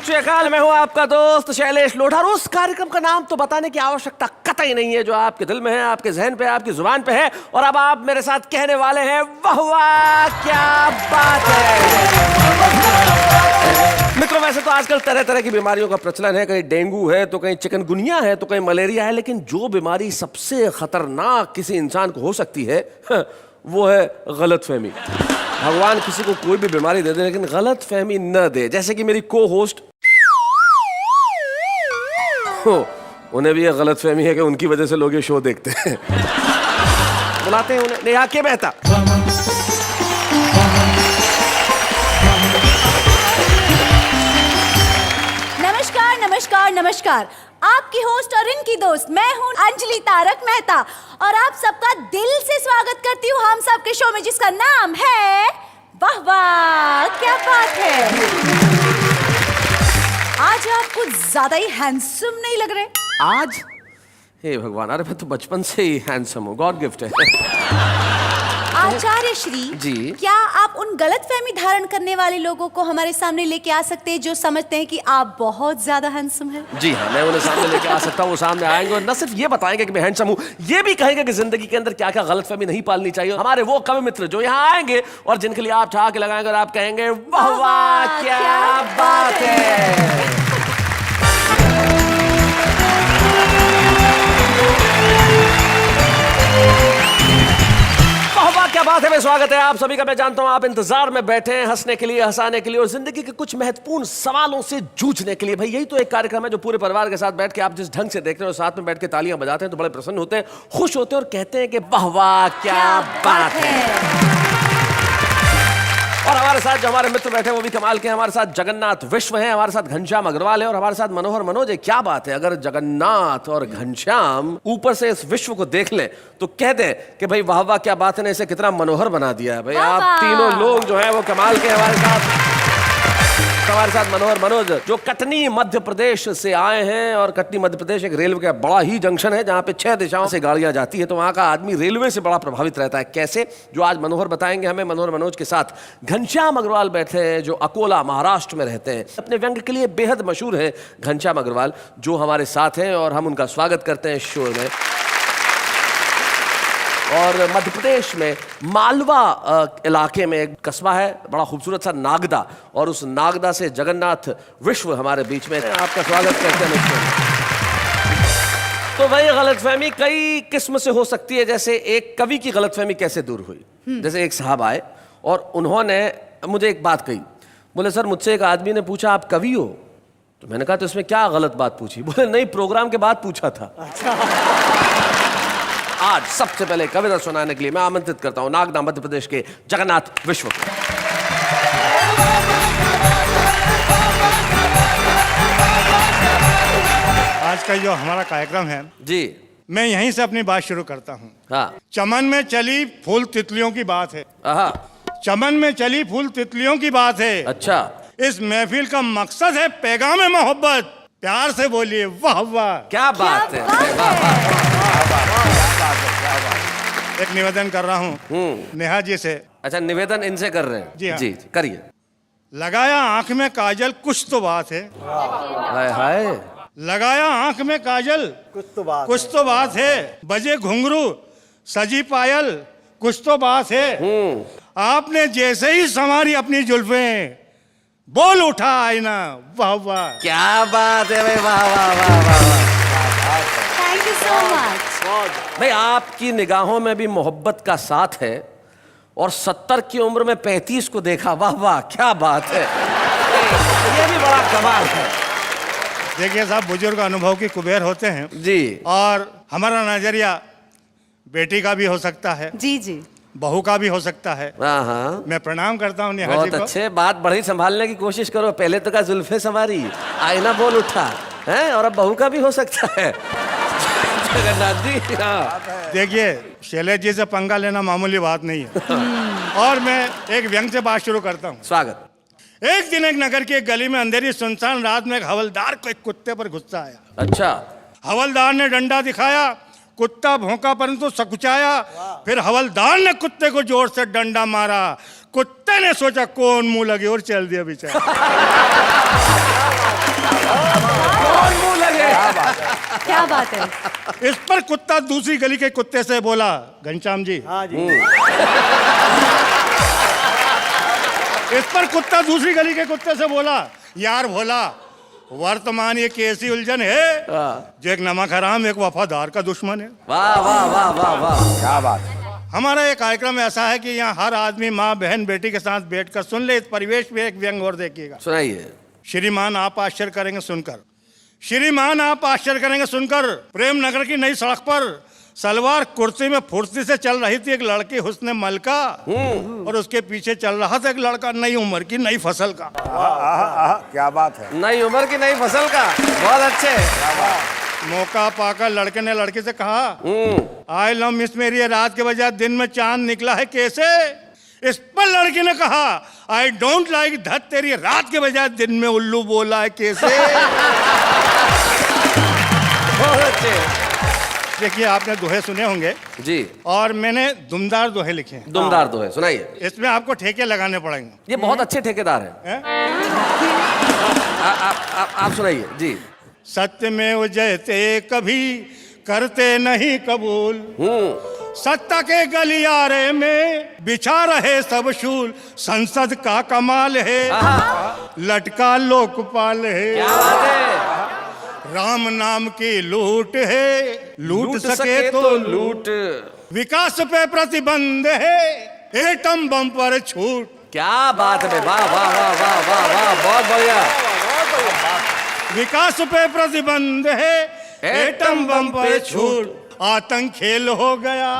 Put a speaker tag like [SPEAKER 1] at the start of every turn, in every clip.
[SPEAKER 1] सत श्री अकाल, मैं हूं आपका दोस्त शैलेश लोढ़ा। और उस कार्यक्रम का नाम तो बताने की आवश्यकता कतई नहीं है जो आपके दिल में है, आपके जहन पे, आपकी जुबान पे है। और अब आप मेरे साथ कहने वाले हैं, वाह वाह क्या बात है। मित्रों, वैसे तो आजकल तरह तरह की बीमारियों का प्रचलन है। कहीं डेंगू है तो कहीं चिकनगुनिया है तो कहीं मलेरिया है, लेकिन जो बीमारी सबसे खतरनाक किसी इंसान को हो सकती है वो है गलतफहमी। भगवान किसी को कोई भी बीमारी दे दे लेकिन गलतफहमी न दे। जैसे कि मेरी को होस्ट, उन्हें भी ये गलतफहमी है कि उनकी वजह से लोग ये शो देखते हैं। बुलाते हैं उन्हें, नेहा के मेहता।
[SPEAKER 2] नमस्कार नमस्कार नमस्कार, आपकी होस्ट और इनकी दोस्त मैं हूं अंजलि तारक मेहता और आप सबका दिल से स्वागत करती हूं हम सबके शो में जिसका नाम है वाह वाह क्या बात है। आज आप कुछ ज्यादा ही हैंडसम नहीं लग रहे।
[SPEAKER 1] आज हे भगवान, अरे मैं तो बचपन से ही हैंडसम हूँ, गॉड गिफ्ट है।
[SPEAKER 2] आचार्य श्री
[SPEAKER 1] जी,
[SPEAKER 2] क्या आप उन गलतफहमी धारण करने वाले लोगों को हमारे सामने लेके आ सकते हैं जो समझते हैं कि आप बहुत ज्यादा हैंडसम हैं?
[SPEAKER 1] जी हाँ, मैं उन्हें सामने लेके आ सकता हूँ। वो सामने आएंगे और न सिर्फ ये बताएंगे कि मैं हैंडसम हूँ, ये भी कहेंगे कि जिंदगी के अंदर क्या क्या गलतफहमी नहीं पालनी चाहिए। हमारे वो कवि मित्र जो यहाँ आएंगे और जिनके लिए आप ठहाके लगाएंगे और आप कहेंगे वाह वाह क्या बात है। क्या बात है, मैं स्वागत है आप सभी का। मैं जानता हूं आप इंतजार में बैठे हैं हंसने के लिए, हंसाने के लिए और जिंदगी के कुछ महत्वपूर्ण सवालों से जूझने के लिए। भाई यही तो एक कार्यक्रम है जो पूरे परिवार के साथ बैठ के आप जिस ढंग से देखते हैं और साथ में बैठ के तालियां बजाते हैं तो बड़े प्रसन्न होते हैं, खुश होते हैं और कहते हैं कि वाह वाह क्या बात है। और हमारे साथ जो हमारे मित्र बैठे हैं वो भी कमाल के हैं। हमारे साथ जगन्नाथ विश्व हैं, हमारे साथ घनश्याम अग्रवाल है और हमारे साथ मनोहर मनोज है। क्या बात है, अगर जगन्नाथ और घनश्याम ऊपर से इस विश्व को देख लें तो कह दें कि भाई वाह वाह क्या बात है ने इसे कितना मनोहर बना दिया है। भाई आप तीनों लोग जो है वो कमाल के हमारे साथ मनोहर मनोज जो कटनी मध्य प्रदेश से आए हैं। और कटनी मध्य प्रदेश एक रेलवे का बड़ा ही जंक्शन है जहां पे 6 दिशाओं से गाड़ियां जाती है, तो वहां का आदमी रेलवे से बड़ा प्रभावित रहता है। कैसे, जो आज मनोहर बताएंगे हमें। मनोहर मनोज के साथ घनश्याम अग्रवाल बैठे हैं जो अकोला महाराष्ट्र में रहते हैं। अपने व्यंग के लिए बेहद मशहूर है घनश्याम अग्रवाल जो हमारे साथ हैं और हम उनका स्वागत करते हैं शो में। और मध्य प्रदेश में मालवा इलाके में एक कस्बा है बड़ा खूबसूरत सा नागदा, और उस नागदा से जगन्नाथ विश्व हमारे बीच में। आपका स्वागत करते हैं। तो भाई गलतफहमी कई किस्म से हो सकती है। जैसे एक कवि की गलतफहमी कैसे दूर हुई, जैसे एक साहब आए और उन्होंने मुझे एक बात कही। बोले सर, मुझसे एक आदमी ने पूछा आप कवि हो? तो मैंने कहा तो इसमें क्या गलत बात पूछी? बोले नहीं, प्रोग्राम के बाद पूछा था। आज सबसे पहले कविता सुनाने के लिए मैं आमंत्रित करता हूं नागदा मध्य प्रदेश के जगन्नाथ विश्व को।
[SPEAKER 3] आज का जो हमारा कार्यक्रम है
[SPEAKER 1] जी,
[SPEAKER 3] मैं यहीं से अपनी बात शुरू करता हूँ।
[SPEAKER 1] हाँ।
[SPEAKER 3] चमन में चली फूल तितलियों की बात है। चमन में चली फूल तितलियों की बात है।
[SPEAKER 1] अच्छा,
[SPEAKER 3] इस महफिल का मकसद है पैगाम मोहब्बत। प्यार से बोलिए वाह वाह
[SPEAKER 1] क्या बात है।
[SPEAKER 3] एक निवेदन कर रहा हूँ नेहा जी से।
[SPEAKER 1] अच्छा, निवेदन इनसे कर रहे हैं?
[SPEAKER 3] जी हाँ।
[SPEAKER 1] जी करिए।
[SPEAKER 3] लगाया आंख में काजल कुछ तो बात है।
[SPEAKER 1] हाय हाय।
[SPEAKER 3] लगाया आंख में काजल कुछ तो बात है। बजे घुंघरू सजी पायल कुछ तो बात है। आपने जैसे ही संवारी अपनी जुल्फें बोल उठा आईना वाह वाह
[SPEAKER 1] क्या बात है भाई, वाह वाह वाह वाह।
[SPEAKER 2] Thank you so much.
[SPEAKER 1] भाई आपकी निगाहों में भी मोहब्बत का साथ है और 70 की उम्र में 35 को देखा, वाह वाह क्या बात है। ये भी बड़ा कमाल है।
[SPEAKER 3] देखिए साहब, बुजुर्ग अनुभव की कुबेर होते हैं
[SPEAKER 1] जी।
[SPEAKER 3] और हमारा नजरिया बेटी का भी हो सकता है,
[SPEAKER 2] जी जी,
[SPEAKER 3] बहू का भी हो सकता है।
[SPEAKER 1] हाँ,
[SPEAKER 3] मैं प्रणाम करता हूँ नेहा जी
[SPEAKER 1] बहुत
[SPEAKER 3] को।
[SPEAKER 1] अच्छे। बात बढ़ी संभालने की कोशिश करो। पहले तो का जुल्फे संवारी, आईना बोल उठा है, और अब बहू का भी हो सकता है। जगन्नाथ जी, हाँ।
[SPEAKER 3] देखिए शैलेश जी से पंगा लेना मामूली बात नहीं है। और मैं एक व्यंग से बात शुरू करता हूँ।
[SPEAKER 1] स्वागत।
[SPEAKER 3] एक दिन एक नगर की एक गली में अंधेरी सुनसान रात में एक हवलदार को एक कुत्ते पर गुस्सा आया।
[SPEAKER 1] अच्छा।
[SPEAKER 3] हवलदार ने डंडा दिखाया, कुत्ता भौंका परंतु सकुचाया। फिर हवलदार ने कुत्ते को जोर से डंडा मारा। कुत्ते ने सोचा कौन मुंह लगे और चल दिया बेचारा।
[SPEAKER 2] क्या बात है।
[SPEAKER 3] इस पर कुत्ता दूसरी गली के कुत्ते से बोला, घनश्याम जी।
[SPEAKER 4] हाँ जी।
[SPEAKER 3] इस पर कुत्ता दूसरी गली के कुत्ते से बोला, यार भोला, वर्तमान ये कैसी उलझन है जो एक नमक हराम एक वफादार का दुश्मन है।
[SPEAKER 1] वाह वाह वाह वाह वाह,
[SPEAKER 4] क्या बात है।
[SPEAKER 3] हमारा ये कार्यक्रम ऐसा है कि यहाँ हर आदमी माँ बहन बेटी के साथ बैठकर सुन ले। इस परिवेश में एक व्यंग और देखिएगा।
[SPEAKER 1] सुनाइए।
[SPEAKER 3] श्रीमान आप आश्चर्य करेंगे सुनकर, श्रीमान आप आश्चर्य करेंगे सुनकर, प्रेम नगर की नई सड़क पर सलवार कुर्सी में फुर्ती से चल रही थी एक लड़की हुस्ने मलका, और उसके पीछे चल रहा था एक लड़का नई उम्र की नई फसल का।
[SPEAKER 4] क्या बात है।
[SPEAKER 1] नई उम्र की नई फसल का, बहुत अच्छे।
[SPEAKER 3] मौका पाकर लड़के ने लड़की से कहा, आई लव मिस मेरी, ये रात के बजाय दिन में चांद निकला है कैसे? इस पर लड़की ने कहा, आई डोंट लाइक धत तेरी, रात के बजाय दिन में उल्लू बोला है कैसे?
[SPEAKER 1] बहुत अच्छे।
[SPEAKER 3] देखिए आपने दोहे सुने होंगे
[SPEAKER 1] जी,
[SPEAKER 3] और मैंने दुमदार दोहे लिखे हैं।
[SPEAKER 1] दुमदार दोहे सुनाइए।
[SPEAKER 3] इसमें आपको ठेके लगाने पड़ेंगे।
[SPEAKER 1] ये बहुत अच्छे ठेकेदार हैं। आप सुनाइए जी।
[SPEAKER 3] सत्य में उजयते कभी करते नहीं कबूल, सत्ता के गलियारे में बिछा रहे सब शूल, संसद का कमाल है लटका लोकपाल है,
[SPEAKER 1] क्या बात है।
[SPEAKER 3] राम नाम की लूट है, लूट सके तो लूट, विकास पे प्रतिबंध है, एटम बम पर छूट।
[SPEAKER 1] क्या बात है, वाह वाह वाह वाह वाह वाह, बहुत बढ़िया।
[SPEAKER 3] विकास पे प्रतिबंध है, एटम बम पर छूट, आतंक खेल हो गया,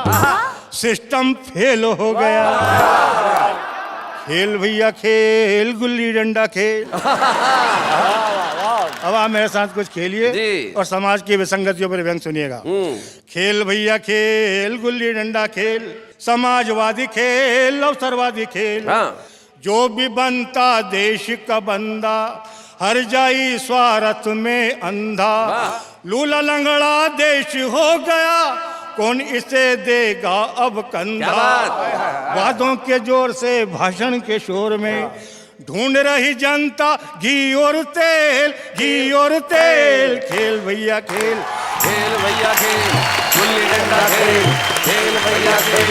[SPEAKER 3] सिस्टम फेल हो गया, खेल भैया खेल, गुल्ली डंडा खेल। अब आप मेरे साथ कुछ खेलिए और समाज की विसंगतियों पर व्यंग सुनिएगा। खेल भैया खेल, गुल्ली डंडा खेल, समाजवादी खेल, अवसरवादी खेल, जो भी बनता देश का बंदा हर जाई स्वार्थ में अंधा, लूला लंगड़ा देश हो गया, कौन इसे देगा अब कंधा? वादों के जोर से भाषण के शोर में ढूंढ रही जनता घी और तेल, घी और तेल, खेल भैया खेल,
[SPEAKER 1] खेल भैया खेल, गुल्ली डंडा खेल, खेल भैया खेल,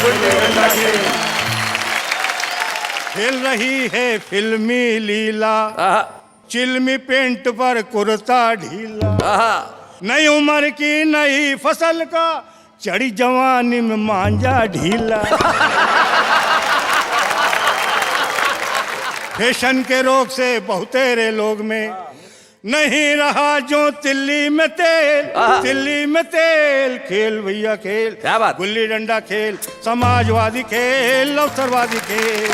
[SPEAKER 1] गुल्ली डंडा खेल।
[SPEAKER 3] खेल रही है फिल्मी लीला, चिल्मी पेंट पर कुर्ता ढीला, नई उम्र की नई फसल का चढ़ी जवानी में मांझा ढीला। फैशन के रोग से बहुतेरे लोग में नहीं रहा जो तिल्ली में तेल, तिल्ली में तेल, खेल भैया खेल,
[SPEAKER 1] क्या बात,
[SPEAKER 3] गुल्ली डंडा खेल, समाजवादी खेल, अवसरवादी खेल।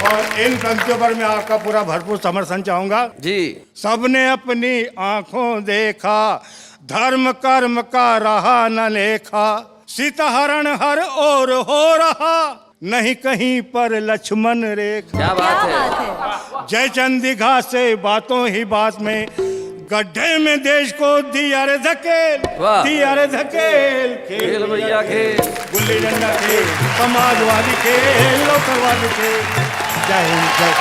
[SPEAKER 3] और इन पंक्तियों पर मैं आपका पूरा भरपूर समर्थन चाहूंगा
[SPEAKER 1] जी।
[SPEAKER 3] सबने अपनी आंखों देखा, धर्म कर्म का रहा न लेखा, सीताहरण हर ओर हो रहा, नहीं कहीं पर लक्ष्मण रेखा।
[SPEAKER 1] क्या बात है।
[SPEAKER 3] जयचंद दीघा से बातों ही बात में गड्ढे में देश को दिया रे धकेल, दिया रे धकेल,
[SPEAKER 1] खेल भैया खेल,
[SPEAKER 3] गुल्ली डंडा खेल, समाजवादी खेल, लोकवादी खेल। जय हिंद, जय।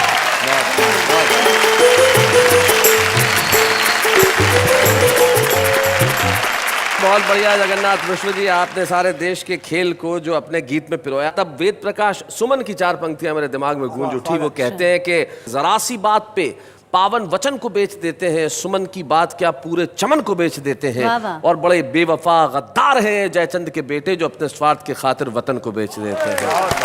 [SPEAKER 1] बहुत बढ़िया जगन्नाथ मिश्र जी, आपने सारे देश के खेल को जो अपने गीत में पिरोया। तब वेद प्रकाश सुमन की 4 पंक्तियां मेरे दिमाग में गूंज उठी। वो कहते हैं कि जरा सी बात पे पावन वचन को बेच देते हैं, सुमन की बात क्या पूरे चमन को बेच देते हैं, और बड़े बेवफा गद्दार हैं जयचंद के बेटे जो अपने स्वार्थ के खातिर वतन को बेच देते हैं।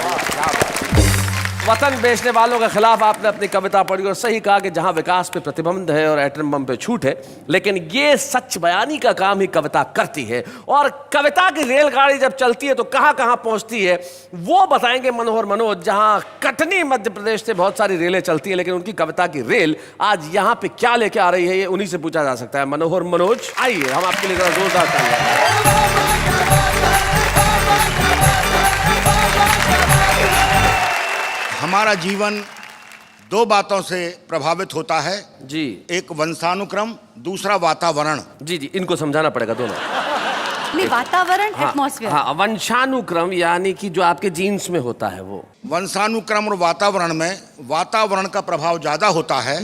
[SPEAKER 1] वतन बेचने वालों के खिलाफ आपने अपनी कविता पढ़ी और सही कहा कि जहां विकास पे प्रतिबंध है और एटम बम पे छूट है, लेकिन ये सच बयानी का काम ही कविता करती है। और कविता की रेलगाड़ी जब चलती है तो कहां कहां पहुंचती है वो बताएंगे मनोहर मनोज। जहां कटनी मध्य प्रदेश से बहुत सारी रेलें चलती है, लेकिन उनकी कविता की रेल आज यहां पे क्या लेके आ रही है, ये उन्हीं से पूछा जा सकता है। मनोहर मनोज, आइए हम आपके लिए जोरदार तालियां।
[SPEAKER 4] हमारा जीवन 2 बातों से प्रभावित होता है
[SPEAKER 1] जी।
[SPEAKER 4] एक वंशानुक्रम, दूसरा वातावरण।
[SPEAKER 1] जी जी, इनको समझाना पड़ेगा दोनों।
[SPEAKER 2] नहीं, वातावरण, एटमॉस्फेयर।
[SPEAKER 1] हाँ, वंशानुक्रम यानी कि जो आपके जीन्स में होता है वो।
[SPEAKER 4] वंशानुक्रम और वातावरण में वातावरण का प्रभाव ज्यादा होता है,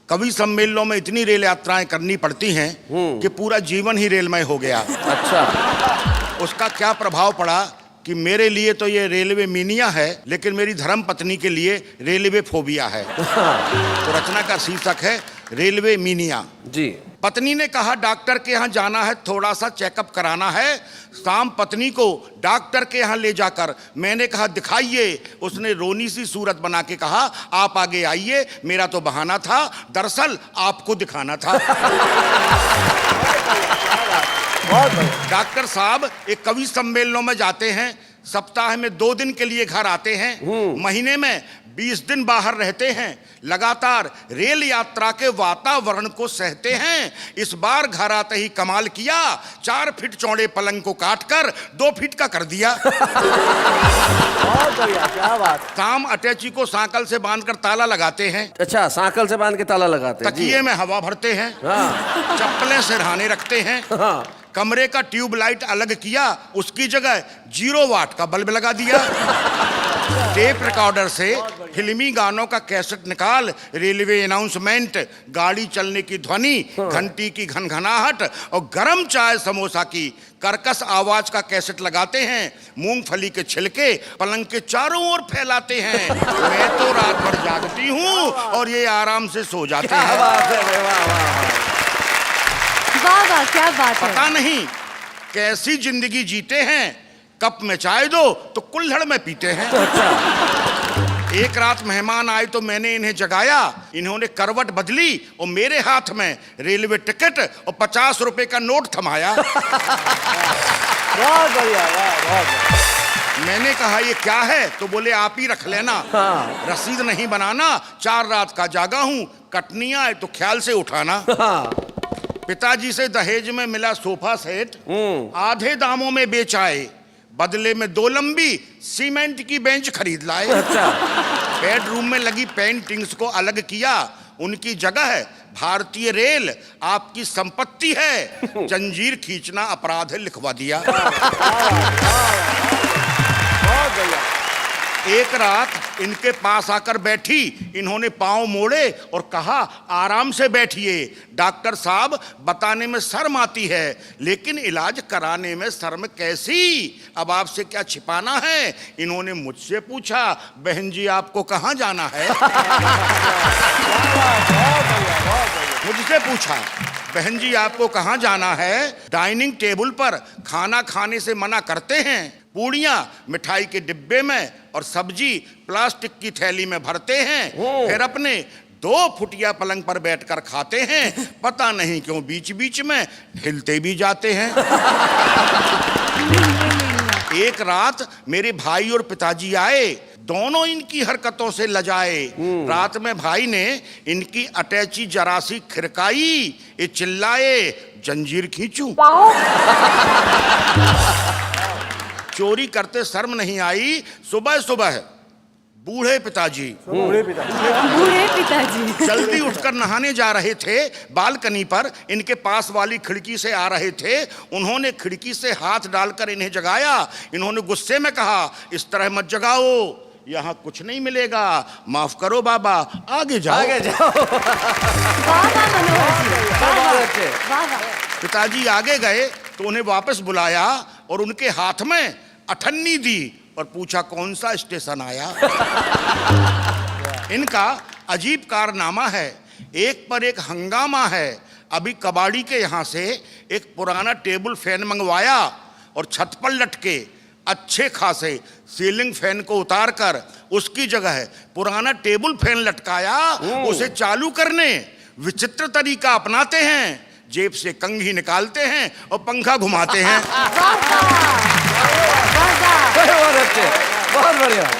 [SPEAKER 4] कवि सम्मेलनों में इतनी रेल यात्राएं करनी पड़ती हैं कि पूरा जीवन ही रेलमय हो गया।
[SPEAKER 1] अच्छा।
[SPEAKER 4] उसका क्या प्रभाव पड़ा कि मेरे लिए तो ये रेलवे मीनिया है, लेकिन मेरी धर्म पत्नी के लिए रेलवे फोबिया है। तो रचना का शीर्षक है रेलवे मीनिया।
[SPEAKER 1] जी।
[SPEAKER 4] पत्नी ने कहा डॉक्टर के यहाँ जाना है, थोड़ा सा चेकअप कराना है। शाम पत्नी को डॉक्टर के यहाँ ले जाकर मैंने कहा दिखाइए। उसने रोनी सी सूरत बना के कहा आप आगे आइए, मेरा तो बहाना था, दरअसल आपको दिखाना था। डॉक्टर साहब एक कवि सम्मेलनों में जाते हैं, सप्ताह में 2 दिन के लिए घर आते हैं, महीने में 20 दिन बाहर रहते हैं, लगातार रेल यात्रा के वातावरण को सहते हैं। इस बार घर आते ही कमाल किया, 4 फीट चौड़े पलंग को काटकर 2 फीट का कर दिया।
[SPEAKER 1] बहुत बढ़िया, क्या बात।
[SPEAKER 4] शाम अटैची को सांकल से बांधकर ताला लगाते हैं।
[SPEAKER 1] अच्छा, सांकल से बांध के ताला लगाते हैं।
[SPEAKER 4] तकिए में हवा भरते हैं।
[SPEAKER 1] हाँ।
[SPEAKER 4] चप्पलें सिरहाने रखते हैं।
[SPEAKER 1] हाँ।
[SPEAKER 4] कमरे का ट्यूबलाइट अलग किया, उसकी जगह 0 वाट का बल्ब लगा दिया। टेप रिकॉर्डर से फिल्मी गानों का कैसेट निकाल, रेलवे अनाउंसमेंट, गाड़ी चलने की ध्वनि, घंटी की घनघनाहट और गरम चाय समोसा की कर्कश आवाज का कैसेट लगाते हैं। मूंगफली के छिलके पलंग के चारों ओर फैलाते हैं। मैं तो रात भर जागती हूँ और ये आराम से सो जाते हैं।
[SPEAKER 2] वाह वाह, क्या बात है।
[SPEAKER 4] पता नहीं कैसी जिंदगी जीते हैं, कप में चाय दो तो कुल्हड़ में पीते हैं। एक रात मेहमान आए तो मैंने इन्हें जगाया, इन्होंने करवट बदली और मेरे हाथ में रेलवे टिकट और 50 रुपए का नोट थमाया।
[SPEAKER 1] बहुत बढ़िया, बहुत।
[SPEAKER 4] मैंने कहा ये क्या है, तो बोले आप ही रख लेना।
[SPEAKER 1] हाँ।
[SPEAKER 4] रसीद नहीं बनाना, 4 रात का जागा हूँ, कटनी आए तो ख्याल से उठाना।
[SPEAKER 1] हाँ।
[SPEAKER 4] पिताजी से दहेज में मिला सोफा सेट, आधे दामों में बेच आए, बदले में 2 लंबी सीमेंट की बेंच खरीद लाए।
[SPEAKER 1] अच्छा।
[SPEAKER 4] बेडरूम में लगी पेंटिंग्स को अलग किया, उनकी जगह है भारतीय रेल आपकी संपत्ति है, जंजीर खींचना अपराध है लिखवा दिया। एक रात इनके पास आकर बैठी, इन्होंने पांव मोड़े और कहा आराम से बैठिए, डॉक्टर साहब बताने में शर्म आती है लेकिन इलाज कराने में शर्म कैसी, अब आपसे क्या छिपाना है। इन्होंने मुझसे पूछा बहन जी आपको कहाँ जाना है। मुझसे पूछा बहन जी आपको कहाँ जाना है। डाइनिंग टेबल पर खाना खाने से मना करते हैं, पूड़ियाँ मिठाई के डिब्बे में और सब्जी प्लास्टिक की थैली में भरते हैं, फिर अपने 2 फुटिया पलंग पर बैठकर खाते हैं। पता नहीं क्यों बीच बीच में हिलते भी जाते हैं। एक रात मेरे भाई और पिताजी आए, दोनों इनकी हरकतों से लजाए। रात में भाई ने इनकी अटैची जरा सी खिरकाई, ये चिल्लाए जंजीर खींचूं। चोरी करते शर्म नहीं आई। सुबह सुबह बूढ़े पिताजी जल्दी उठकर नहाने जा रहे थे, बालकनी पर इनके पास वाली खिड़की से आ रहे थे। उन्होंने खिड़की से हाथ डालकर इन्हें जगाया। इन्होंने गुस्से में कहा इस तरह मत जगाओ, यहाँ कुछ नहीं मिलेगा, माफ करो बाबा, आगे जाओ।
[SPEAKER 1] आगे जाओ।
[SPEAKER 2] वाह वाह मनोहर जी, वाह वाह।
[SPEAKER 4] पिताजी आगे गए तो उन्हें वापस बुलाया और उनके हाथ में अठन्नी दी और पूछा कौन सा स्टेशन आया। इनका अजीब कारनामा है, एक पर एक हंगामा है। अभी कबाड़ी के यहाँ से एक पुराना टेबल फैन मंगवाया और छत पर लटके अच्छे खासे सीलिंग फैन को उतारकर उसकी जगह पुराना टेबल फैन लटकाया। उसे चालू करने विचित्र तरीका अपनाते हैं, जेब से कंघी निकालते हैं और पंखा घुमाते हैं।
[SPEAKER 1] बहुत बढ़िया।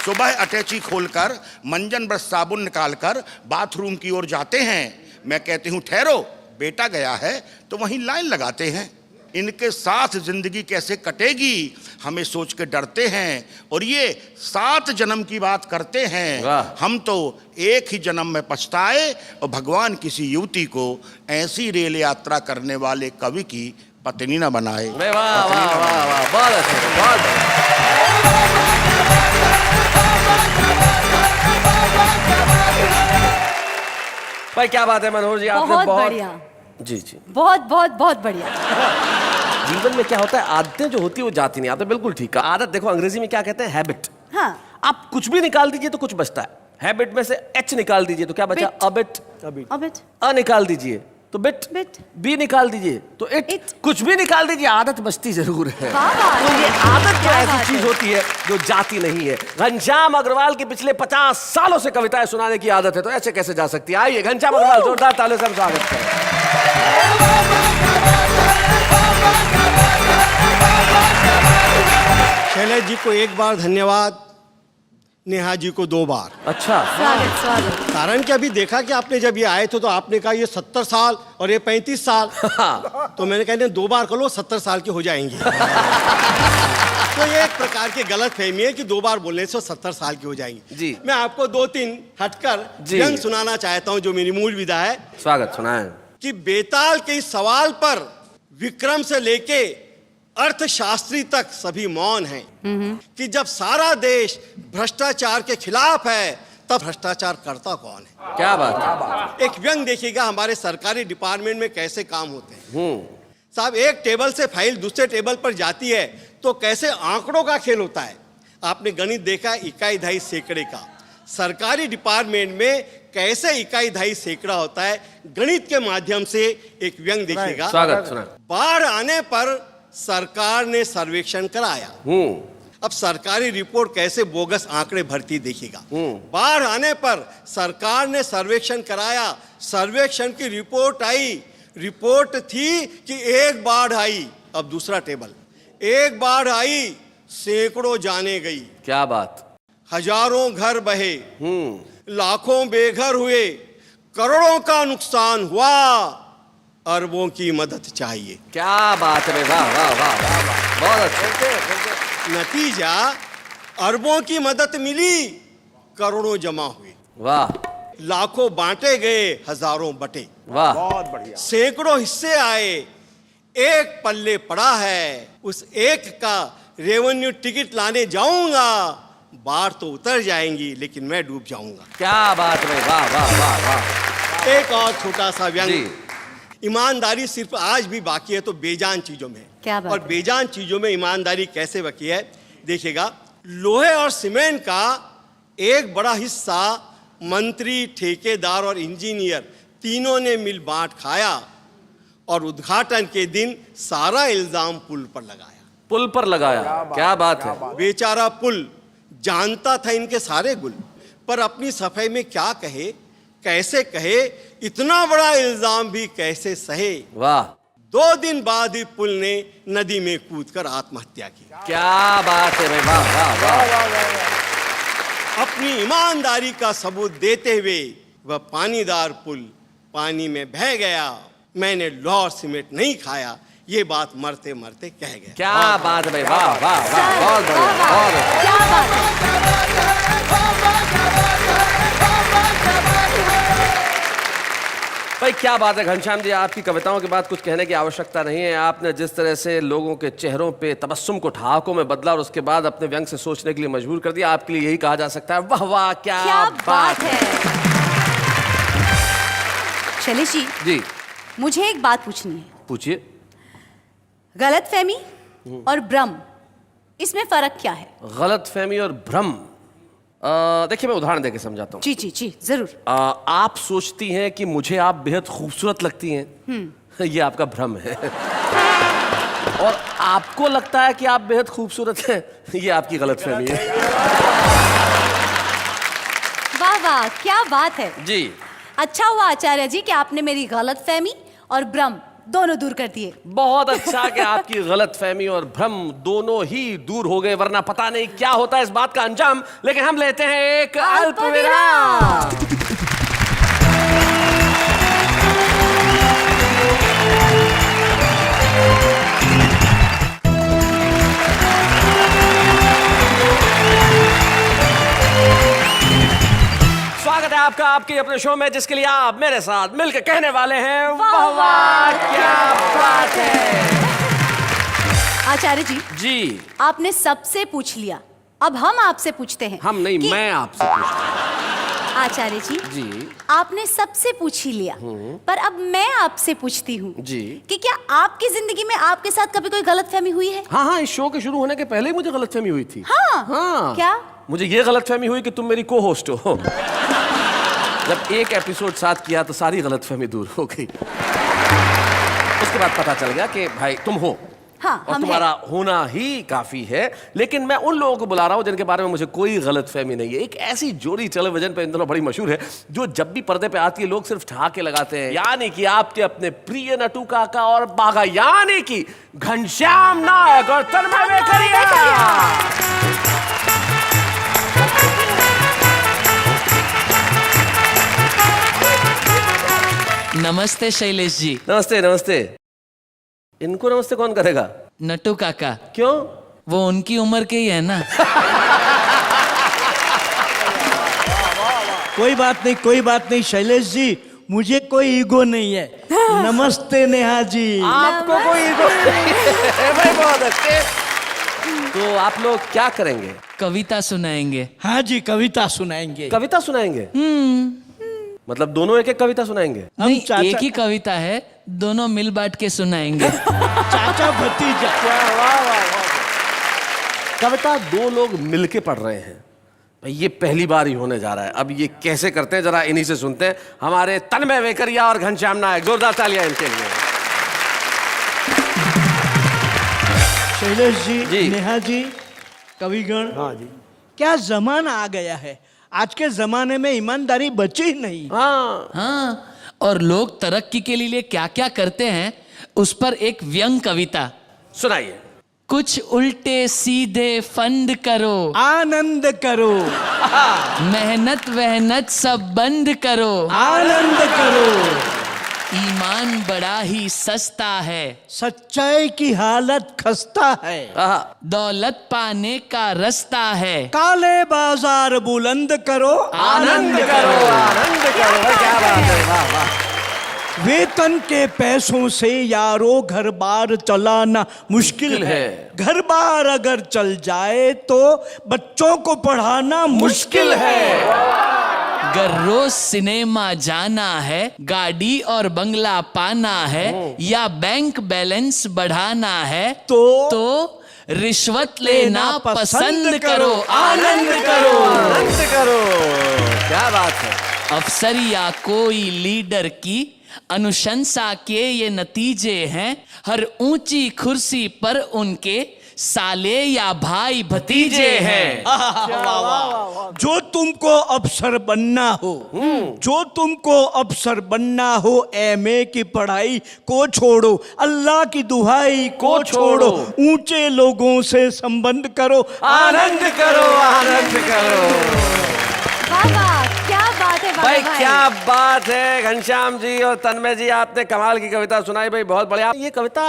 [SPEAKER 4] सुबह अटैची खोलकर मंजन ब्रश साबुन निकालकर बाथरूम की ओर जाते हैं। मैं कहती हूँ ठहरो, बेटा गया है, तो वहीं लाइन लगाते हैं। इनके साथ जिंदगी कैसे कटेगी हमें सोच के डरते हैं और ये 7 जन्म की बात करते हैं। हम तो एक ही जन्म में पछताए और भगवान किसी युवती को ऐसी रेल यात्रा करने वाले कवि की पत्नी न बनाए।
[SPEAKER 1] वाह वाह वाह वाह, बहुत अच्छे, बहुत। भाई क्या बात है मनोहर जी, आपने
[SPEAKER 2] बहुत
[SPEAKER 1] बहुत
[SPEAKER 2] बढ़िया,
[SPEAKER 1] जी जी।
[SPEAKER 2] बहुत बहुत बहुत बढ़िया।
[SPEAKER 1] जीवन में क्या होता है, आदतें जो होती है वो जाती नहीं। आपने बिल्कुल ठीक कहा। आदत देखो अंग्रेजी में क्या कहते हैं, हैबिट।
[SPEAKER 2] हाँ,
[SPEAKER 1] आप कुछ भी निकाल दीजिए तो कुछ बचता है। हैबिट में से एच निकाल दीजिए तो क्या बचा,
[SPEAKER 2] Bit.
[SPEAKER 1] अबिट।
[SPEAKER 2] अबिट,
[SPEAKER 1] अ निकाल दीजिए तो बिट।
[SPEAKER 2] Bit.
[SPEAKER 1] बी निकाल दीजिए तो इट।
[SPEAKER 2] It.
[SPEAKER 1] कुछ भी निकाल दीजिए, आदत बचती जरूर है।
[SPEAKER 2] वाह, वाह,
[SPEAKER 1] तो ये आदत जो
[SPEAKER 2] क्या
[SPEAKER 1] ऐसी
[SPEAKER 2] बात
[SPEAKER 1] चीज
[SPEAKER 2] है।
[SPEAKER 1] होती है जो जाती नहीं है। घनश्याम अग्रवाल की पिछले 50 सालों से कविताएं सुनाने की आदत है, तो ऐसे कैसे जा सकती है। आइए घनश्याम अग्रवाल, जोरदार तालियों से हम स्वागत करें।
[SPEAKER 5] शैलेश जी को एक बार धन्यवाद, नेहा जी को 2 बार।
[SPEAKER 1] अच्छा,
[SPEAKER 2] स्वागत स्वागत।
[SPEAKER 5] कारण कि अभी देखा कि आपने जब ये आए थे तो आपने कहा ये 70 साल और ये 35 साल, तो मैंने कहा 2 बार कर लो, 70 साल के हो जाएंगे। तो ये एक प्रकार की गलत फहमी है कि 2 बार बोलने से 70 साल की हो जाएंगी।
[SPEAKER 1] जी।
[SPEAKER 5] मैं आपको 2-3 हटकर
[SPEAKER 1] जी।
[SPEAKER 5] व्यंग सुनाना चाहता हूँ जो मेरी मूल विधा है
[SPEAKER 1] स्वागत सुनाएं।
[SPEAKER 5] कि बेताल के इस सवाल पर विक्रम से लेके अर्थशास्त्री तक सभी मौन हैं कि जब सारा देश भ्रष्टाचार के खिलाफ है तब भ्रष्टाचार करता कौन है।
[SPEAKER 1] क्या बात है।
[SPEAKER 5] एक व्यंग देखिएगा हमारे सरकारी डिपार्टमेंट में कैसे काम होते हैं। साहब, एक टेबल से फाइल दूसरे टेबल पर जाती है तो कैसे आंकड़ों का खेल होता है। आपने गणित देखा, इकाई दहाई सैकड़े का। सरकारी डिपार्टमेंट में कैसे इकाई दहाई सैकड़ा होता है, गणित के माध्यम से एक व्यंग देखिएगा।
[SPEAKER 1] स्वागत सुना।
[SPEAKER 5] बाढ़ आने पर सरकार ने सर्वेक्षण कराया। अब सरकारी रिपोर्ट कैसे बोगस आंकड़े भरती देखिएगा। बाढ़ आने पर सरकार ने सर्वेक्षण कराया, सर्वेक्षण की रिपोर्ट आई, रिपोर्ट थी कि एक बाढ़ आई। अब दूसरा टेबल, एक बाढ़ आई, सैकड़ों जाने गई,
[SPEAKER 1] क्या बात।
[SPEAKER 5] हजारों घर बहे, लाखों बेघर हुए, करोड़ों का नुकसान हुआ, अरबों की मदद चाहिए।
[SPEAKER 1] क्या बात है, वाह वाह वाह वाह वाह, बहुत अच्छा।
[SPEAKER 5] नतीजा, अरबों की मदद मिली, करोड़ों जमा हुए,
[SPEAKER 1] वाह
[SPEAKER 5] लाखों बांटे गए, हजारों बटे,
[SPEAKER 1] वाह,
[SPEAKER 5] सैकड़ों हिस्से आए, एक पल्ले पड़ा है, उस एक का रेवेन्यू टिकट लाने जाऊंगा, बाढ़ तो उतर जाएंगी लेकिन मैं डूब जाऊंगा।
[SPEAKER 1] क्या बात है, वाह वाह वाह वाह।
[SPEAKER 5] एक और छोटा सा व्यंग।
[SPEAKER 1] जी।
[SPEAKER 5] ईमानदारी सिर्फ आज भी बाकी है तो बेजान चीजों में।
[SPEAKER 2] क्या बात
[SPEAKER 5] और
[SPEAKER 2] है।
[SPEAKER 5] बेजान चीजों में ईमानदारी कैसे बाकी है देखिएगा। लोहे और सीमेंट का एक बड़ा हिस्सा मंत्री, ठेकेदार और इंजीनियर तीनों ने मिल बांट खाया और उद्घाटन के दिन सारा इल्जाम पुल पर लगाया।
[SPEAKER 1] पुल पर लगाया, क्या बात है।
[SPEAKER 5] बेचारा पुल जानता था इनके सारे गुल, पर अपनी सफाई में क्या कहे, कैसे कहे, इतना बड़ा इल्जाम भी कैसे सहे।
[SPEAKER 1] वाह,
[SPEAKER 5] 2 दिन बाद ही पुल ने नदी में कूदकर आत्महत्या की।
[SPEAKER 1] क्या बात है भाई, वाह वाह वाह।
[SPEAKER 5] अपनी ईमानदारी का सबूत देते हुए वह पानीदार पुल पानी में बह गया। मैंने लोहा और सीमेंट नहीं खाया, ये बात मरते मरते कह गया।
[SPEAKER 1] क्या बात है भाई, वाह वाह वाह, बहुत बढ़िया, बहुत अच्छा।
[SPEAKER 2] क्या बात है।
[SPEAKER 1] भाई क्या बात है घनश्याम जी, आपकी कविताओं के बाद कुछ कहने की आवश्यकता नहीं है। आपने जिस तरह से लोगों के चेहरों पे तबस्सुम को ठहाकों में बदला और उसके बाद अपने व्यंग से सोचने के लिए मजबूर कर दिया, आपके लिए यही कहा जा सकता है, वाह वाह क्या
[SPEAKER 2] बात है। शैलेश
[SPEAKER 1] जी।
[SPEAKER 2] मुझे एक बात पूछनी है।
[SPEAKER 1] पूछिए।
[SPEAKER 2] गलतफहमी और भ्रम, इसमें फर्क क्या है?
[SPEAKER 1] गलतफहमी और भ्रम, देखिए मैं उदाहरण देके समझाता हूँ।
[SPEAKER 2] जी जी जी जरूर।
[SPEAKER 1] आप सोचती हैं कि मुझे आप बेहद खूबसूरत लगती हैं, ये आपका भ्रम है। और आपको लगता है कि आप बेहद खूबसूरत हैं, ये आपकी गलतफहमी है।
[SPEAKER 2] वाह वाह क्या बात है।
[SPEAKER 1] जी।
[SPEAKER 2] अच्छा हुआ आचार्य जी कि आपने मेरी गलतफहमी और भ्रम दोनों दूर कर दिए।
[SPEAKER 1] बहुत अच्छा कि आपकी गलतफहमी और भ्रम दोनों ही दूर हो गए, वरना पता नहीं क्या होता है इस बात का अंजाम। लेकिन हम लेते हैं एक अल्पविराम। स्वागत है आपका आपके अपने शो में, जिसके लिए आप मेरे साथ मिलकर कहने वाले हैं वाह वाह क्या बात है।
[SPEAKER 2] आचार्य जी
[SPEAKER 1] जी।
[SPEAKER 2] आपने सबसे पूछ लिया, अब हम आपसे पूछते हैं।
[SPEAKER 1] हम नहीं,
[SPEAKER 2] कि
[SPEAKER 1] मैं आपसे पूछता हूं।
[SPEAKER 2] आचार्य जी
[SPEAKER 1] जी
[SPEAKER 2] आपने सबसे पूछ ही लिया, पर अब मैं आपसे पूछती हूँ
[SPEAKER 1] जी
[SPEAKER 2] कि क्या आपकी जिंदगी में आपके साथ कभी कोई गलतफहमी हुई है?
[SPEAKER 1] हाँ हाँ, इस शो के शुरू होने के पहले ही मुझे गलतफहमी हुई थी।
[SPEAKER 2] हाँ,
[SPEAKER 1] हाँ।
[SPEAKER 2] क्या?
[SPEAKER 1] मुझे ये गलतफहमी हुई कि तुम मेरी को होस्ट हो। जब एक एपिसोड साथ किया तो सारी गलतफहमी दूर हो गई। उसके बाद पता चल गया कि भाई तुम हो,
[SPEAKER 2] हाँ,
[SPEAKER 1] और
[SPEAKER 2] हम
[SPEAKER 1] तुम्हारा होना ही काफी है। लेकिन मैं उन लोगों को बुला रहा हूं जिनके बारे में मुझे कोई गलतफहमी नहीं है। एक ऐसी जोड़ी टेलीविजन पे इन दिनों बड़ी मशहूर है, जो जब भी पर्दे पे आती है लोग सिर्फ ठहाके लगाते हैं, यानी कि आपके अपने प्रिय नटू काका और बागा, यानी कि घनश्याम नायक और तन्मय वेकरिया।
[SPEAKER 6] नमस्ते शैलेश जी।
[SPEAKER 1] नमस्ते नमस्ते। इनको नमस्ते कौन करेगा?
[SPEAKER 6] नट्टू काका,
[SPEAKER 1] क्यों?
[SPEAKER 6] वो उनकी उम्र के ही है ना।
[SPEAKER 7] कोई बात नहीं शैलेश जी, मुझे कोई ईगो नहीं है। नमस्ते नेहा जी।
[SPEAKER 1] आपको कोई ईगो नहीं है भाई, बहुत अच्छे। तो आप लोग क्या करेंगे?
[SPEAKER 6] कविता सुनाएंगे।
[SPEAKER 7] हाँ जी, कविता सुनाएंगे।
[SPEAKER 1] कविता सुनाएंगे? मतलब दोनों एक एक कविता सुनाएंगे?
[SPEAKER 7] हम
[SPEAKER 6] नहीं,
[SPEAKER 7] चाचा
[SPEAKER 6] एक ही कविता है, दोनों मिल बांट के सुनाएंगे।
[SPEAKER 7] चाचा भतीजा।
[SPEAKER 1] कविता दो लोग मिलके पढ़ रहे हैं भाई, ये पहली बार ही होने जा रहा है। अब ये कैसे करते हैं जरा इन्हीं से सुनते हैं। हमारे तन्मय वेकरिया और घनश्याम नायक, जोरदार तालियां इनके लिए।
[SPEAKER 7] शैलेश जी,
[SPEAKER 1] जी।
[SPEAKER 7] नेहा जी, कविगण। हाँ जी। क्या जमाना आ गया है, आज के जमाने में ईमानदारी बची ही नहीं।
[SPEAKER 1] हाँ,
[SPEAKER 6] हाँ, और लोग तरक्की के लिए क्या क्या करते हैं उस पर एक व्यंग कविता।
[SPEAKER 1] सुनाइए।
[SPEAKER 6] कुछ उल्टे सीधे फंड करो,
[SPEAKER 7] आनंद करो,
[SPEAKER 6] मेहनत वहनत सब बंद करो,
[SPEAKER 7] आनंद करो।
[SPEAKER 6] ईमान बड़ा ही सस्ता है,
[SPEAKER 7] सच्चाई की हालत खस्ता है,
[SPEAKER 1] आहा,
[SPEAKER 6] दौलत पाने का रास्ता है,
[SPEAKER 7] काले बाजार बुलंद करो,
[SPEAKER 1] आनंद करो, आनंद करो। क्या बात है, वाह वाह।
[SPEAKER 7] वेतन के पैसों से यारो घर बार चलाना मुश्किल है। घर बार अगर चल जाए तो बच्चों को पढ़ाना मुश्किल है।
[SPEAKER 6] अगर रोज सिनेमा जाना है, गाड़ी और बंगला पाना है, या बैंक बैलेंस बढ़ाना है, तो रिश्वत लेना पसंद करो, आनंद करो,
[SPEAKER 1] आनंद करो। क्या बात है।
[SPEAKER 6] अफसर या कोई लीडर की अनुशंसा के ये नतीजे हैं, हर ऊंची कुर्सी पर उनके साले या भाई भतीजे हैं।
[SPEAKER 7] जो तुमको अफसर बनना हो, जो तुमको अफसर बनना हो, एमए की पढ़ाई को छोड़ो, अल्लाह की दुहाई को छोड़ो, ऊंचे लोगों से संबंध करो,
[SPEAKER 1] आनंद करो, आनंद करो।
[SPEAKER 2] वाह वाह, क्या बात है
[SPEAKER 1] भाई क्या बात है। घनश्याम जी और तन्मय जी, आपने कमाल की कविता सुनाई भाई, बहुत बढ़िया। ये कविता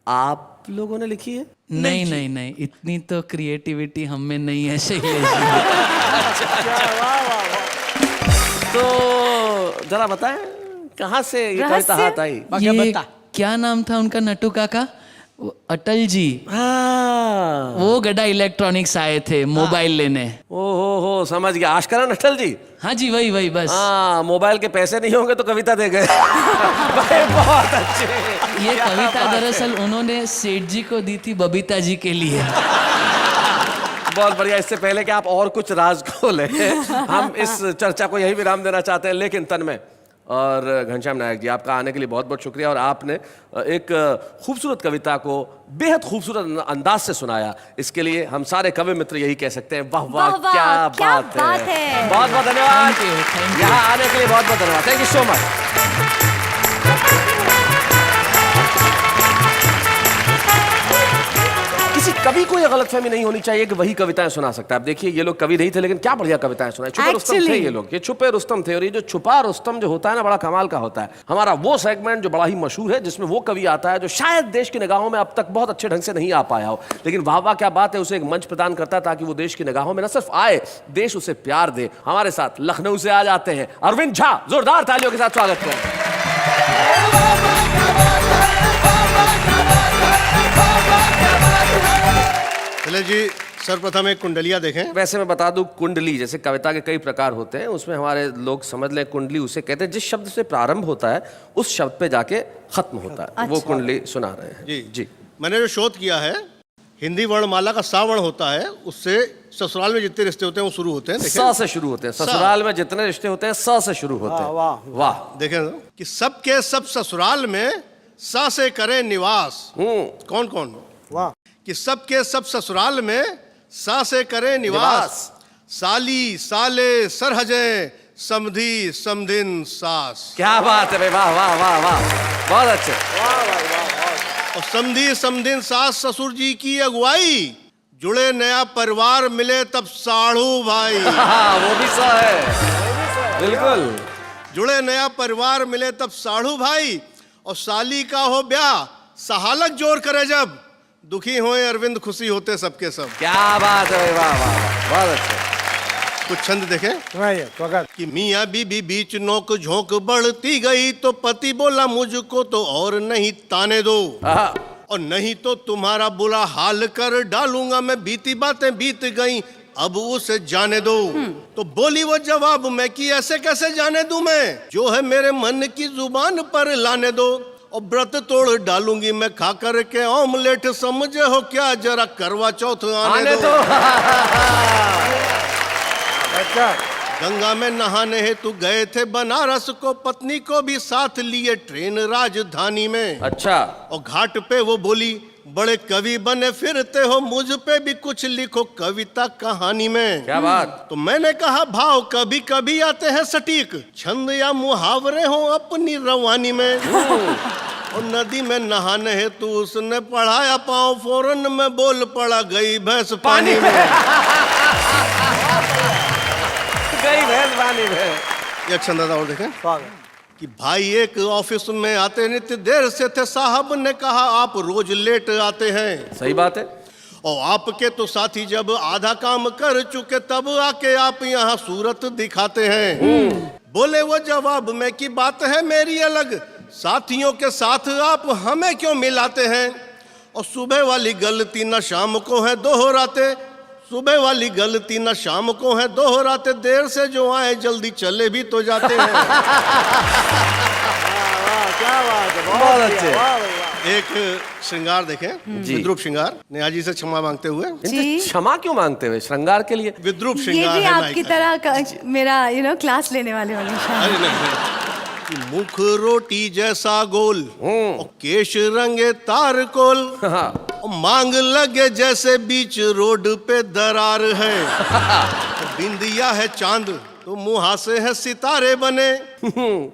[SPEAKER 1] आप लोगों ने लिखी है?
[SPEAKER 6] नहीं नहीं नहीं, इतनी तो क्रिएटिविटी हम में नहीं है शैलेश जी।
[SPEAKER 1] तो जरा बताएं कहाँ से ये कविता हाथ आई?
[SPEAKER 6] ये क्या नाम था उनका नट्टू काका? वो अटल जी।
[SPEAKER 1] हाँ,
[SPEAKER 6] वो गड्ढा इलेक्ट्रॉनिक्स आए थे मोबाइल लेने।
[SPEAKER 1] हो समझ गया। आशकरन अटल जी।
[SPEAKER 6] हाँ जी, वही बस।
[SPEAKER 1] हाँ, मोबाइल के पैसे नहीं होंगे तो कविता दे गए। भाई बहुत अच्छे।
[SPEAKER 6] ये कविता दरअसल उन्होंने सेठ जी को दी थी बबीता जी के लिए।
[SPEAKER 1] बहुत बढ़िया। इससे पहले कि आप और कुछ राज खोलें, हम इस चर्चा को यही विराम देना चाहते हैं। लेकिन तन्मय और घनश्याम नायक जी, आपका आने के लिए बहुत बहुत शुक्रिया। और आपने एक खूबसूरत कविता को बेहद खूबसूरत अंदाज से सुनाया, इसके लिए हम सारे कवि मित्र यही कह सकते हैं, वाह वाह, क्या बात है। बहुत बहुत धन्यवाद।
[SPEAKER 6] Thank you.
[SPEAKER 1] यहाँ आने के लिए बहुत बहुत धन्यवाद। Thank you so much. किसी कवि को यह गलतफहमी नहीं होनी चाहिए कि वही कविताएं सुना सकता है। अब देखिए, ये लोग कवि नहीं थे लेकिन क्या बढ़िया कविताएं सुनाई। छुपे रुस्तम थे ये लोग, ये छुपे रुस्तम थे। और ये जो छुपा रुस्तम जो होता है ना, बड़ा कमाल का होता है। हमारा वो सेगमेंट जो बड़ा ही मशहूर है, जिसमें वो कवि आता है जो शायद देश की निगाहों में अब तक बहुत अच्छे ढंग से नहीं आ पाया हो, लेकिन वाह वाह क्या बात है, उसे एक मंच प्रदान करता है ताकि वो देश की निगाहों में न सिर्फ आए, देश उसे प्यार दे। हमारे साथ लखनऊ से आ जाते हैं अरविंद झा, जोरदार तालियों के साथ स्वागत करें।
[SPEAKER 8] शैलेश जी,
[SPEAKER 5] सर्वप्रथम एक कुंडलिया देखें।
[SPEAKER 1] वैसे मैं बता दूं, कुंडली जैसे कविता के कई प्रकार होते हैं, उसमें हमारे लोग समझ लें कुंडली उसे कहते हैं जिस शब्द से प्रारंभ होता है उस शब्द पे जाके खत्म होता है, वो कुंडली सुना रहे हैं।
[SPEAKER 5] जी
[SPEAKER 1] जी।
[SPEAKER 5] मैंने जो शोध किया है, हिंदी वर्णमाला का सा वर्ण होता है, उससे ससुराल में जितने रिश्ते होते हैं वो शुरू होते हैं। देखें,
[SPEAKER 1] स से शुरू होते हैं। ससुराल में जितने रिश्ते होते हैं स से शुरू होते हैं। वाह।
[SPEAKER 5] देखें कि सबके सब ससुराल में सा से करे निवास। कौन कौन?
[SPEAKER 3] वाह।
[SPEAKER 5] कि सबके सब ससुराल में सा से करे निवास। साली साले सरहजे समधी समधिन सास।
[SPEAKER 1] क्या बात है भाई, वाह वाह वाह वाह, बहुत अच्छे।
[SPEAKER 5] और समधी समधिन सास ससुर जी की अगुवाई, जुड़े नया परिवार मिले तब साढ़ू भाई।
[SPEAKER 1] वो भी स है, बिल्कुल।
[SPEAKER 5] जुड़े नया परिवार मिले तब साढ़ू भाई, और साली का हो ब्याह सहालक जोर करे जब, दुखी होए अरविंद खुशी होते सबके सब।
[SPEAKER 1] क्या बात है भाई, वाह वाह वाह, बहुत अच्छे।
[SPEAKER 5] कुछ छंद देखें कि मियाँ बीबी बीच नोक झोंक बढ़ती गई, तो पति बोला मुझको तो और नहीं ताने दो, और नहीं तो तुम्हारा बुरा हाल कर डालूंगा मैं, बीती बातें बीत गई अब उसे जाने दो। तो बोली वो जवाब में कि ऐसे कैसे जाने दूं मैं, जो है मेरे मन की जुबान पर लाने दो, और व्रत तोड़ डालूंगी मैं खा कर के ऑमलेट, समझे हो क्या जरा करवा चौथ आने दो। गंगा में नहाने हेतु गए थे बनारस को, पत्नी को भी साथ लिए ट्रेन राजधानी में।
[SPEAKER 1] अच्छा।
[SPEAKER 5] और घाट पे वो बोली बड़े कवि बने फिरते हो, मुझ पे भी कुछ लिखो कविता कहानी में।
[SPEAKER 1] क्या बात।
[SPEAKER 5] तो मैंने कहा भाव कभी कभी आते हैं सटीक, छंद या मुहावरे हो अपनी रवानी में। और नदी में नहाने हेतु उसने पढ़ाया पाँव, फौरन में बोल पड़ा गई भैंस पानी में।
[SPEAKER 1] गई भैंस पानी में।
[SPEAKER 5] एक छंद और देखें कि भाई एक ऑफिस में आते नित्य देर से थे, साहब ने कहा आप रोज लेट आते हैं।
[SPEAKER 1] सही बात है।
[SPEAKER 5] और आपके तो साथी जब आधा काम कर चुके तब आके आप यहाँ सूरत दिखाते हैं। बोले वो जवाब में कि बात है मेरी अलग, साथियों के साथ आप हमें क्यों मिलाते हैं। और सुबह वाली गलती न शाम को है दोहराते, सुबह वाली गलती न शाम को है दोहराते, देर से जो आए जल्दी चले भी तो जाते हैं।
[SPEAKER 3] क्या बात है,
[SPEAKER 1] बहुत अच्छे।
[SPEAKER 5] एक श्रृंगार देखें, विद्रूप श्रृंगार, नेहा जी से क्षमा मांगते हुए।
[SPEAKER 1] इनसे क्षमा क्यों मांगते हुए? श्रृंगार के लिए
[SPEAKER 5] विद्रूप
[SPEAKER 2] ये
[SPEAKER 5] श्रृंगार
[SPEAKER 2] भी
[SPEAKER 5] है
[SPEAKER 2] आपकी
[SPEAKER 5] नायिका।
[SPEAKER 2] तरह का मेरा क्लास लेने वाले निशान।
[SPEAKER 5] अरे नहीं, कि मुख रोटी जैसा गोल, और केश रंगे तारकोल, और मांग लगे जैसे बीच रोड पे दरार है। बिंदिया है चांद तो मुहासे है सितारे बने,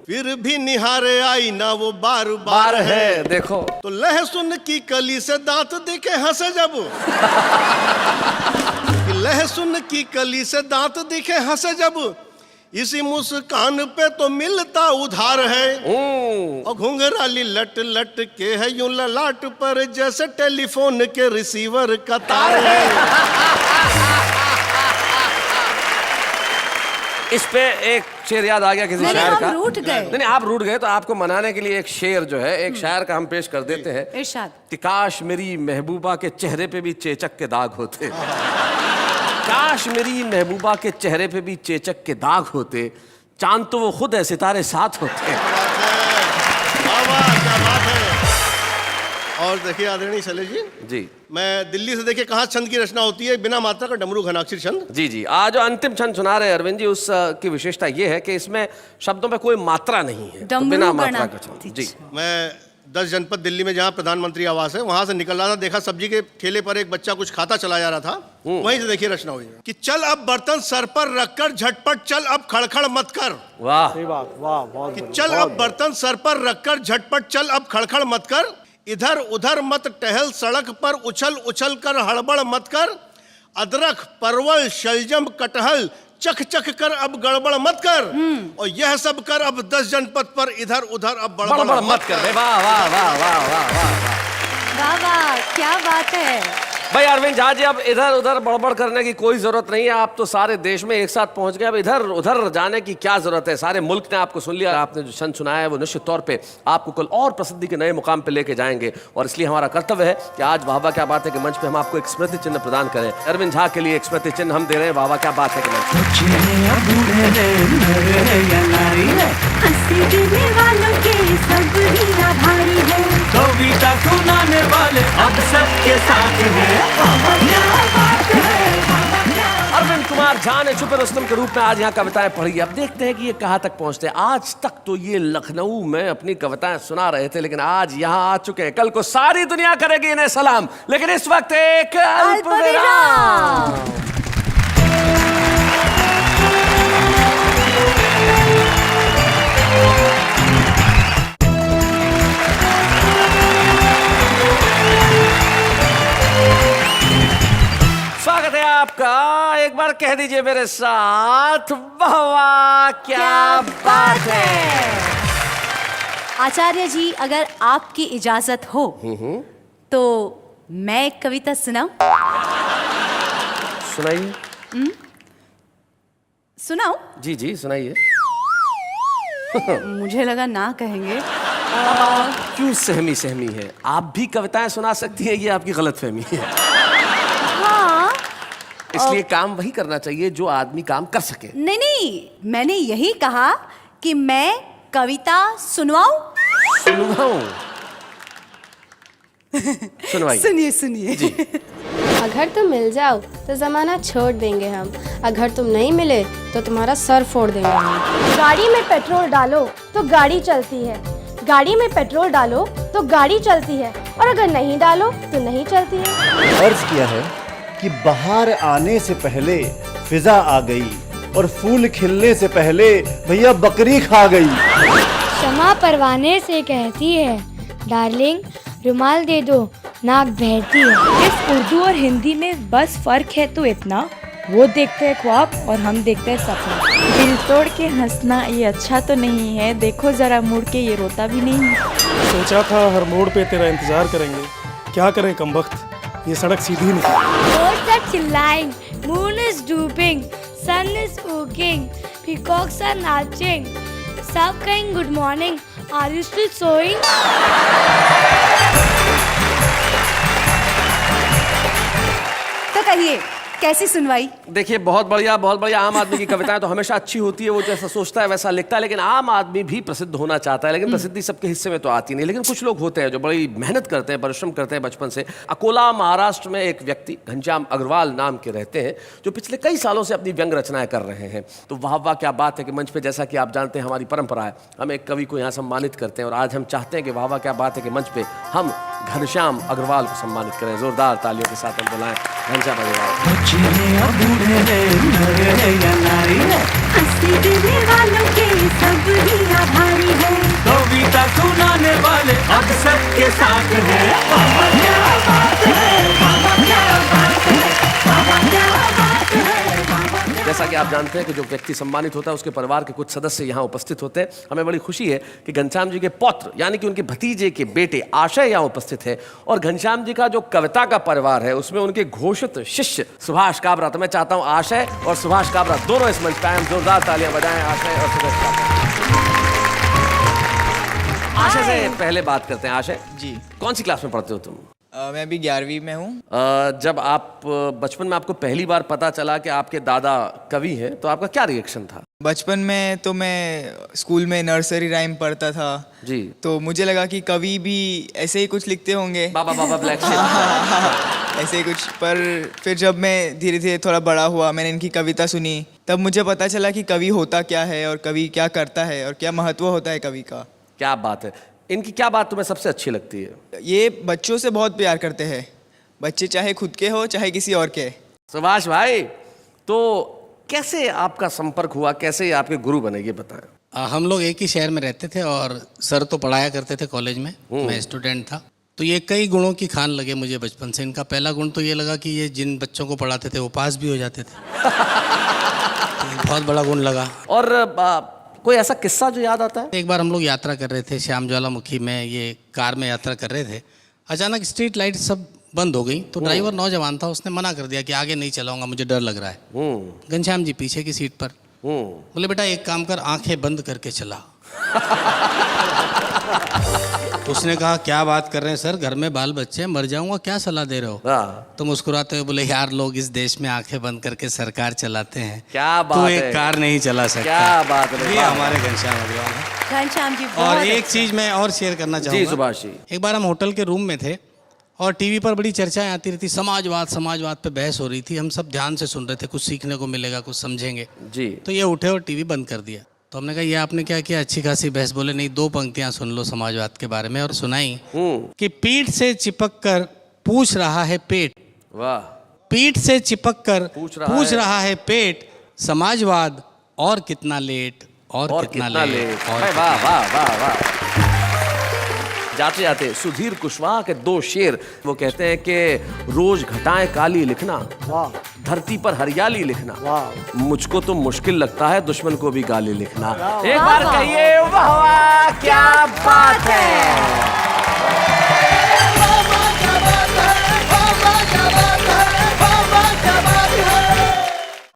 [SPEAKER 5] फिर भी निहारे आई ना वो बार बार है।
[SPEAKER 1] देखो
[SPEAKER 5] तो लहसुन की कली से दांत दिखे हंसे जब, कि लहसुन की कली से दांत दिखे हंसे जब, इसी मुस्कान पे तो मिलता उधार है। और घुंघराली लट लट के है यूं ललाट पर, जैसे टेलीफोन के रिसीवर का तार है।
[SPEAKER 1] इस पे एक शेर याद आ गया किसी
[SPEAKER 2] नहीं,
[SPEAKER 1] शायर
[SPEAKER 2] हम
[SPEAKER 1] का।
[SPEAKER 2] रूठ गए।
[SPEAKER 1] नहीं आप रूठ गए तो आपको मनाने के लिए एक शेर जो है, एक शायर का हम पेश कर देते हैं।
[SPEAKER 2] इरशाद।
[SPEAKER 1] कि काश मेरी महबूबा के चेहरे पे भी चेचक के दाग होते, काश मेरी महबूबा के चेहरे पे भी चेचक के दाग होते, चांद तो वो खुद है सितारे साथ होते।
[SPEAKER 5] वाह वाह, क्या बात है। और देखिए आदरणीय शैलेश जी, मैं दिल्ली से देखिए कहाँ छंद की रचना होती है, बिना मात्रा का डमरू घनाक्षरी छंद।
[SPEAKER 1] जी जी, आज जो अंतिम छंद सुना रहे हैं अरविंद जी, उस की विशेषता ये है कि इसमें शब्दों पे कोई मात्रा नहीं है, तो बिना मात्रा का छंद। जी।
[SPEAKER 5] मैं 10 जनपद दिल्ली में जहाँ प्रधानमंत्री आवास है वहां से निकल रहा था, देखा सब्जी के ठेले पर एक बच्चा कुछ खाता चला जा रहा था, वहीं से देखिए रचना हुई कि चल अब बर्तन सर पर रखकर झटपट चल अब खड़खड़ मत कर।
[SPEAKER 1] वाह
[SPEAKER 3] वाह,
[SPEAKER 5] कि चल अब बर्तन सर पर रखकर झटपट चल अब खड़खड़ मत कर, इधर उधर मत टहल सड़क पर उछल उछल कर हड़बड़ मत कर, अदरक परवल शलजम कटहल चख चख कर अब गड़बड़ मत कर, और यह सब कर अब 10 जनपद पर इधर उधर अब बड़बड़ मत कर।
[SPEAKER 1] वाह वाह वाह वाह वाह वाह वाह।
[SPEAKER 2] वाह वाह, क्या बात है।
[SPEAKER 1] भाई अरविंद झा जी, अब इधर उधर बड़बड़ करने की कोई जरूरत नहीं है। आप तो सारे देश में एक साथ पहुंच गए, अब इधर उधर जाने की क्या जरूरत है। सारे मुल्क ने आपको सुन लिया। आपने जो छंद सुनाया है वो निश्चित तौर पे आपको कल और प्रसिद्धि के नए मुकाम पे लेके जाएंगे, और इसलिए हमारा कर्तव्य है कि आज वाह वाह क्या बात है के मंच पे हम आपको एक स्मृति चिन्ह प्रदान करें। अरविंद झा के लिए एक स्मृति चिन्ह हम दे रहे हैं वाह वाह क्या बात है के मंच
[SPEAKER 7] कविता सुनाने वाले अब सबके साथ हैं।
[SPEAKER 1] अरविंद कुमार झा ने छुपे रुस्तम के रूप में आज यहाँ कविताएं पढ़ी। अब देखते हैं कि ये कहाँ तक पहुंचते हैं। आज तक तो ये लखनऊ में अपनी कविताएं सुना रहे थे, लेकिन आज यहाँ आ चुके हैं। कल को सारी दुनिया करेगी इन्हें सलाम, लेकिन इस वक्त एक अल्पविराम। स्वागत है आपका। एक बार कह दीजिए मेरे साथ, वाह वाह क्या बात है।
[SPEAKER 2] आचार्य जी, अगर आपकी इजाजत हो तो मैं एक कविता सुनाऊं?
[SPEAKER 1] सुनाइए।
[SPEAKER 2] सुनाऊं?
[SPEAKER 1] जी जी सुनाइए।
[SPEAKER 2] मुझे लगा ना कहेंगे।
[SPEAKER 1] क्यों सहमी सहमी है? आप भी कविताएं सुना सकती हैं, ये आपकी गलतफहमी है।
[SPEAKER 2] हाँ,
[SPEAKER 1] इसलिए काम वही करना चाहिए जो आदमी काम कर सके।
[SPEAKER 2] नहीं नहीं, मैंने यही कहा कि मैं कविता सुनवाऊं।
[SPEAKER 1] सुनवाऊं? सुनवाइए।
[SPEAKER 2] सुनिए सुनिए।
[SPEAKER 1] जी।
[SPEAKER 8] अगर तुम मिल जाओ तो जमाना छोड़ देंगे हम, अगर तुम नहीं मिले तो तुम्हारा सर फोड़ देंगे हम। गाड़ी में पेट्रोल डालो तो गाड़ी चलती है, गाड़ी में पेट्रोल डालो तो गाड़ी चलती है, और अगर नहीं डालो तो नहीं चलती है।
[SPEAKER 9] अर्ज किया है कि बाहर आने से पहले फिजा आ गई, और फूल खिलने से पहले भैया बकरी खा गई।
[SPEAKER 10] शमा परवाने से कहती है, डार्लिंग रुमाल दे दो, नाक बहती है।
[SPEAKER 11] इस उर्दू और हिंदी में बस फर्क है तो इतना, वो देखते हैं ख्वाब और हम देखते हैं सपना। दिल तोड़ के हंसना ये अच्छा तो नहीं है, देखो जरा मुड़ के ये रोता भी नहीं है।
[SPEAKER 12] सोचा था हर मोड़ पे तेरा इंतजार करेंगे, क्या करें कमबख्त, ये सड़क सीधी नहीं।
[SPEAKER 10] Birds are chilling, moon is drooping, sun is cooking, peacocks are marching, सब कहें good morning, are you still sowing?
[SPEAKER 2] तो कहिए कैसी सुनवाई?
[SPEAKER 1] देखिए बहुत बढ़िया बहुत बढ़िया। आम आदमी की कविताएं तो हमेशा अच्छी होती है, वो जैसा सोचता है वैसा लिखता है, लेकिन आम आदमी भी प्रसिद्ध होना चाहता है, लेकिन प्रसिद्धि सबके हिस्से में तो आती नहीं। लेकिन कुछ लोग होते हैं जो बड़ी मेहनत करते हैं, परिश्रम करते हैं बचपन से। अकोला महाराष्ट्र में एक व्यक्ति घनश्याम अग्रवाल नाम के रहते हैं, जो पिछले कई सालों से अपनी व्यंग रचनाएं कर रहे हैं। तो वाह वाह क्या बात है कि मंच पे, जैसा कि आप जानते हैं हमारी परंपरा है, हम एक कवि को यहाँ सम्मानित करते हैं, और आज हम चाहते हैं कि वाह वाह क्या बात है कि मंच पे हम घनश्याम अग्रवाल को सम्मानित करें। जोरदार तालियों के साथ हम बुलाएं घनश्याम अग्रवाल।
[SPEAKER 7] कविता सुनाने वाले अब सबके साथ
[SPEAKER 1] जैसा कि आप जानते हैं कि जो व्यक्ति सम्मानित होता है उसके परिवार के कुछ सदस्य यहाँ उपस्थित होते हैं। हमें बड़ी खुशी है कि घनश्याम जी के पौत्र यानी कि उनके भतीजे के बेटे आशय यहाँ उपस्थित है, और घनश्याम जी का जो कविता का परिवार है उसमें उनके घोषित शिष्य सुभाष काबरा। तो मैं चाहता हूँ आशय और सुभाष काबरा दोनों इस मंच पे आए, जोरदार तालियां बजाएं आशय और सुभाष काबरा। आशय से पहले बात करते हैं। आशय
[SPEAKER 13] जी,
[SPEAKER 1] कौन सी क्लास में पढ़ते हो तुम?
[SPEAKER 13] मैं अभी 11वीं में हूँ।
[SPEAKER 1] जब आप बचपन में आपको पहली बार पता चला कि आपके दादा कवि हैं, तो आपका क्या रिएक्शन था?
[SPEAKER 13] बचपन में तो मैं स्कूल में नर्सरी राइम पढ़ता था
[SPEAKER 1] जी,
[SPEAKER 13] तो मुझे लगा कि कवि भी ऐसे ही कुछ लिखते होंगे,
[SPEAKER 1] बाबा बाबा ब्लैक
[SPEAKER 13] ऐसे ही कुछ। पर फिर जब मैं धीरे धीरे थोड़ा बड़ा हुआ, मैंने इनकी कविता सुनी, तब मुझे पता चला कि कवि होता क्या है और कवि क्या करता है और क्या महत्व होता है कवि का।
[SPEAKER 1] क्या बात है। इनकी क्या बात तुम्हें सबसे अच्छी लगती है?
[SPEAKER 13] ये बच्चों से बहुत प्यार करते हैं, बच्चे चाहे खुद के हो चाहे किसी और के।
[SPEAKER 1] सुभाष भाई, तो कैसे आपका संपर्क हुआ, कैसे आपके गुरु बने, ये बताएं।
[SPEAKER 14] हम लोग एक ही शहर में रहते थे और सर तो पढ़ाया करते थे कॉलेज में, मैं स्टूडेंट था। तो ये कई गुणों की खान लगे मुझे बचपन से। इनका पहला गुण तो ये लगा कि ये जिन बच्चों को पढ़ाते थे वो पास भी हो जाते थे। बहुत बड़ा गुण लगा।
[SPEAKER 1] और कोई ऐसा किस्सा जो याद आता है?
[SPEAKER 14] एक बार हम लोग यात्रा कर रहे थे श्याम ज्वालामुखी में, ये कार में यात्रा कर रहे थे, अचानक स्ट्रीट लाइट सब बंद हो गई। तो ड्राइवर नौजवान था, उसने मना कर दिया कि आगे नहीं चलाऊंगा, मुझे डर लग रहा है। घनश्याम जी पीछे की सीट पर बोले, बेटा एक काम कर, आंखें बंद करके चला। तो उसने कहा, क्या बात कर रहे हैं सर, घर में बाल बच्चे हैं, मर जाऊंगा, क्या सलाह दे रहे हो? तो मुस्कुराते हुए बोले, यार लोग इस देश में आंखें बंद करके सरकार चलाते हैं,
[SPEAKER 1] क्या बात
[SPEAKER 14] तू
[SPEAKER 1] है,
[SPEAKER 14] एक कार नहीं चला सकता।
[SPEAKER 1] क्या बात है,
[SPEAKER 14] ये हमारे घनश्याम अग्रवाल है।
[SPEAKER 2] घनश्याम जी
[SPEAKER 14] और एक चीज मैं और शेयर करना चाहूंगा।
[SPEAKER 1] सुभाष जी,
[SPEAKER 14] एक बार हम होटल के रूम में थे और टीवी पर बड़ी चर्चाएं आती रहती, समाजवाद पे बहस हो रही थी। हम सब ध्यान से सुन रहे थे, कुछ सीखने को मिलेगा, कुछ समझेंगे
[SPEAKER 1] जी।
[SPEAKER 14] तो ये उठे और टीवी बंद कर दिया। तो हमने कहा, ये आपने क्या किया, अच्छी खासी बहस। बोले, नहीं, 2 पंक्तियां सुन लो समाजवाद के बारे में। और सुनाई कि पीठ से चिपक कर पूछ रहा है पेट,
[SPEAKER 1] वाह,
[SPEAKER 14] पीठ से चिपक कर
[SPEAKER 1] पूछ
[SPEAKER 14] रहा है पेट, समाजवाद और कितना लेट, और कितना लेट, और
[SPEAKER 1] वाह वाह वाह वाह। जाते जाते सुधीर कुशवाहा के 2 शेर, वो कहते हैं कि रोज घटाएं काली लिखना, धरती पर हरियाली लिखना, मुझको तो मुश्किल लगता है दुश्मन को भी गाली लिखना। एक बार कहिए, वाह वाह, क्या बात है।